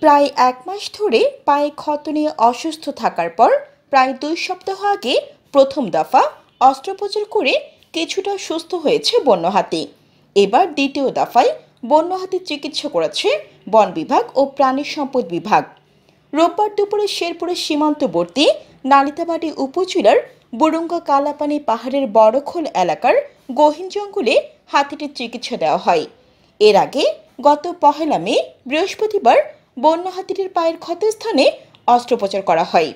প্রায় ১ মাস ধরে পায়ে ক্ষত নিয়ে অসুস্থ থাকার পর প্রায় ২ সপ্তাহ আগে প্রথম দফা অস্ত্রোপচার করে কিছুটা সুস্থ হয়েছে বন্য হাতি। এবার দ্বিতীয় দফায় বন্য হাতির চিকিৎসা করেছে বন বিভাগ ও প্রাণী সম্পদ বিভাগ। রোববার দুপুরে শেরপুরের সীমান্তবর্তী নালিতাবাড়ী উপজেলার বুরুঙ্গা কালাপানি পাহাড়ের বড়খোল এলাকার গহীন জঙ্গলে হাতিটির চিকিৎসা দেওয়া হয়। এর আগে গত ১ মে বৃহস্পতিবার বন্য হাতিটির পায়ের ক্ষতস্থানে অস্ত্রোপচার করা হয়।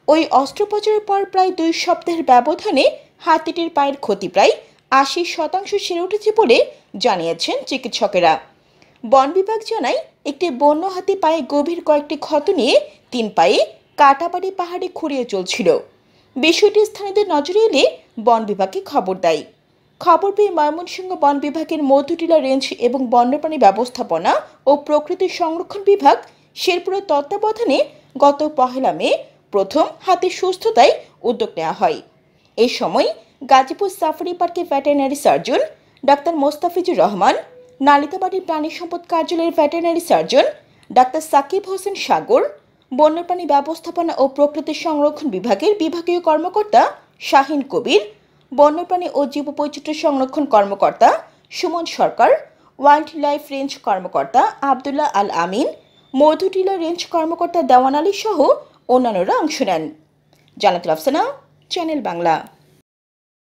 ওই অস্ত্রোপচারের পর প্রায় ২ সপ্তাহের ব্যবধানে হাতিটির পায়ের ক্ষতি প্রায় ৮০% সেরে উঠেছে বলে জানিয়েছেন চিকিৎসকেরা। বন বিভাগ জানায়, একটি বন্য হাতি পায়ে গভীর কয়েকটি ক্ষত নিয়ে ৩ পায়ে কাটাবাড়ি পাহাড়ে খুঁড়িয়ে চলছিল। বিষয়টি স্থানীয়দের নজরে এলে বন বিভাগকে খবর দেয়। খবর পেয়ে ময়মনসিংহ বন বিভাগের মধুটিলা রেঞ্জ এবং বন্যপ্রাণী ব্যবস্থাপনা ও প্রকৃতি সংরক্ষণ বিভাগ শেরপুরের তত্ত্বাবধানে গত ১ মে প্রথম হাতির সুস্থতায় উদ্যোগ নেওয়া হয়। এই সময় গাজীপুর সাফারি পার্কের veterinary surgeon doctor Mostafizur Rahman, Nalitabari প্রাণী সম্পদ কার্যালয়ের veterinary surgeon doctor Sakib Hossain Sagar, বন্যপ্রাণী ব্যবস্থাপনা ও প্রকৃতি সংরক্ষণ বিভাগের বিভাগীয় কর্মকর্তা শাহিন কবির, বন্যপ্রাণী ও জীববৈচিত্র্য সংরক্ষণ কর্মকর্তা সুমন সরকার, ওয়াইল্ড লাইফ রেঞ্জ কর্মকর্তা আবদুল্লাহ আল আমিন, মধুটিলা রেঞ্জ কর্মকর্তা দেওয়ান আলী সহ অন্যান্যরা অংশ নেন। জান্নাতুল আফসানা, চ্যানেল বাংলা।